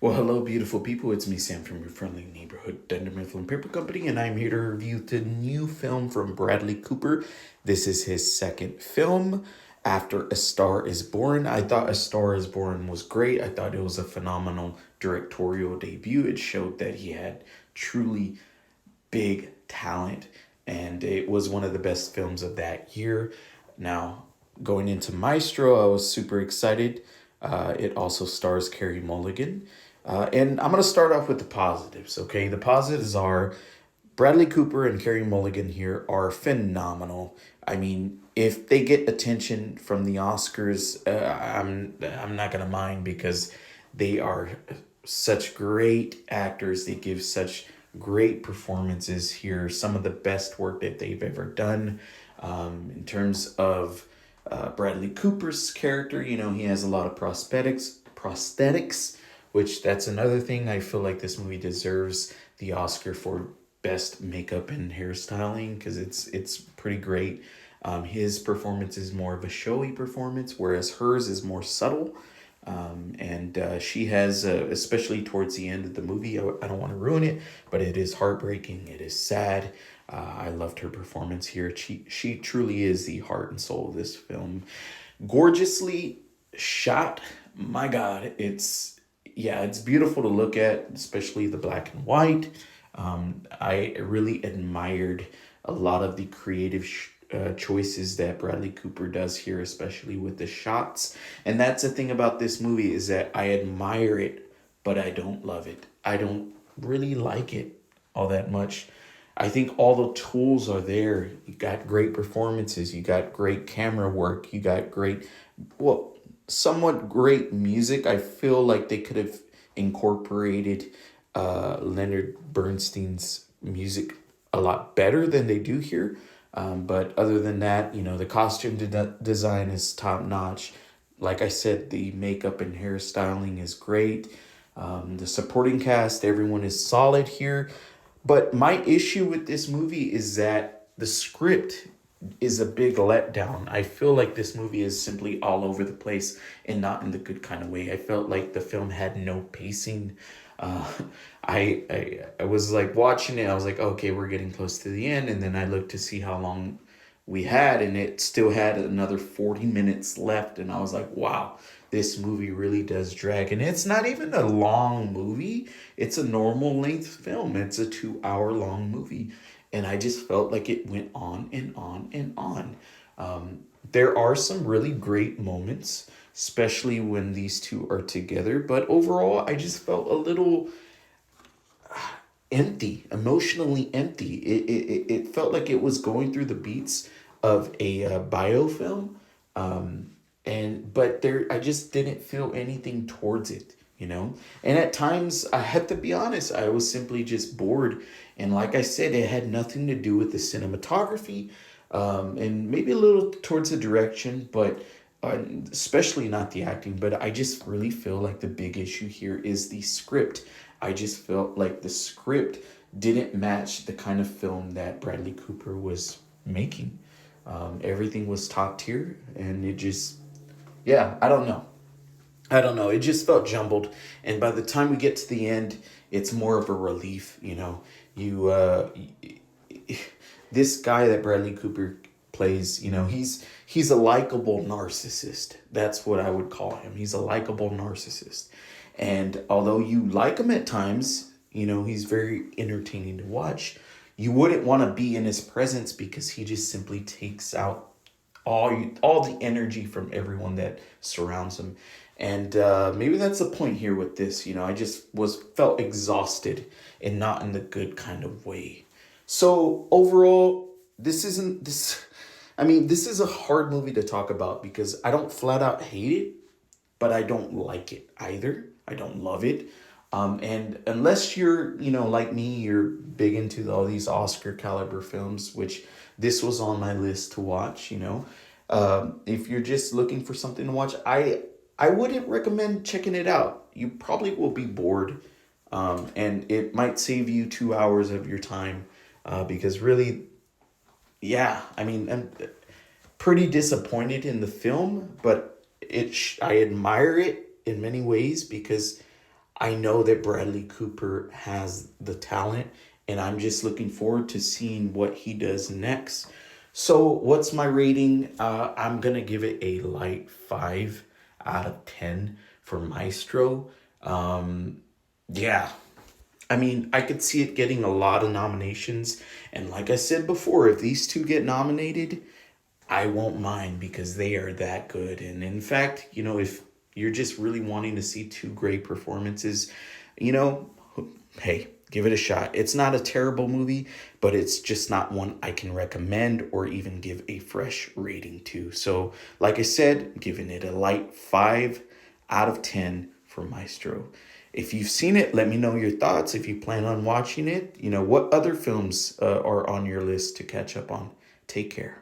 Well, hello, beautiful people. It's me, Sam, from your friendly neighborhood Dunder Mifflin Paper Company, and I'm here to review the new film from Bradley Cooper. This is his second film after A Star is Born. I thought A Star is Born was great. I thought it was a phenomenal directorial debut. It showed that he had truly big talent, and it was one of the best films of that year. Now, going into Maestro, I was super excited. It also stars Carey Mulligan. And I'm going to start off with the positives, okay? The positives are Bradley Cooper and Carey Mulligan here are phenomenal. I mean, if they get attention from the Oscars, I'm not gonna mind because they are such great actors. They give such great performances here. Some of the best work that they've ever done. In terms of Bradley Cooper's character, he has a lot of prosthetics, which that's another thing. I feel like this movie deserves the Oscar for best makeup and hairstyling because it's pretty great. His performance is more of a showy performance, whereas hers is more subtle. And she has, especially towards the end of the movie, I don't want to ruin it, but it is heartbreaking. It is sad. I loved her performance here. She truly is the heart and soul of this film. Gorgeously shot. My God, it's beautiful to look at, especially the black and white. I really admired a lot of the creative choices that Bradley Cooper does here, especially with the shots. And that's the thing about this movie is that I admire it, but I don't love it. I don't really like it all that much. I think all the tools are there. You got great performances, you got great camera work, you got great, well, somewhat great music. I feel like they could have incorporated Leonard Bernstein's music a lot better than they do here. But other than that, the costume design is top notch. Like I said, the makeup and hairstyling is great. The supporting cast, everyone is solid here. But my issue with this movie is that the script is a big letdown. I feel like this movie is simply all over the place and not in the good kind of way. I felt like the film had no pacing. Uh, I was like watching it. I was like, okay, we're getting close to the end, and then I looked to see how long we had, and it still had another 40 minutes left, and I was like, wow, this movie really does drag, and it's not even a long movie. It's a normal length film. It's a 2 hour long movie, and I just felt like it went on and on and on. There are some really great moments, especially when these two are together. But overall, I just felt a little empty, emotionally empty. It felt like it was going through the beats of a biofilm. But I just didn't feel anything towards it. And at times, I had to be honest, I was simply just bored. And like I said, it had nothing to do with the cinematography, and maybe a little towards the direction, but especially not the acting. But I just really feel like the big issue here is the script. I just felt like the script didn't match the kind of film that Bradley Cooper was making. Everything was top tier, and it just, yeah, I don't know. I don't know. It just felt jumbled, and by the time we get to the end, it's more of a relief. You this guy that Bradley Cooper plays, he's a likable narcissist. That's what I would call him. He's a likable narcissist, and although you like him at times, he's very entertaining to watch. You wouldn't want to be in his presence because he just simply takes out all the energy from everyone that surrounds him. And maybe that's the point here with this. I just felt exhausted and not in the good kind of way. So overall, this isn't this. I mean, this is a hard movie to talk about because I don't flat out hate it, but I don't like it either. I don't love it. And unless you're, like me, you're big into all these Oscar caliber films, which this was on my list to watch. If you're just looking for something to watch, I wouldn't recommend checking it out. You probably will be bored, and it might save you 2 hours of your time, because really, yeah, I mean, I'm pretty disappointed in the film, but I admire it in many ways because I know that Bradley Cooper has the talent, and I'm just looking forward to seeing what he does next. So, what's my rating? I'm gonna give it a light 5 out of 10 for Maestro. Yeah, I mean, I could see it getting a lot of nominations. And like I said before, if these two get nominated, I won't mind because they are that good. And in fact, if you're just really wanting to see two great performances, you know, hey, give it a shot. It's not a terrible movie, but it's just not one I can recommend or even give a fresh rating to. So, like I said, giving it a light 5 out of 10 for Maestro. If you've seen it, let me know your thoughts. If you plan on watching it, what other films are on your list to catch up on. Take care.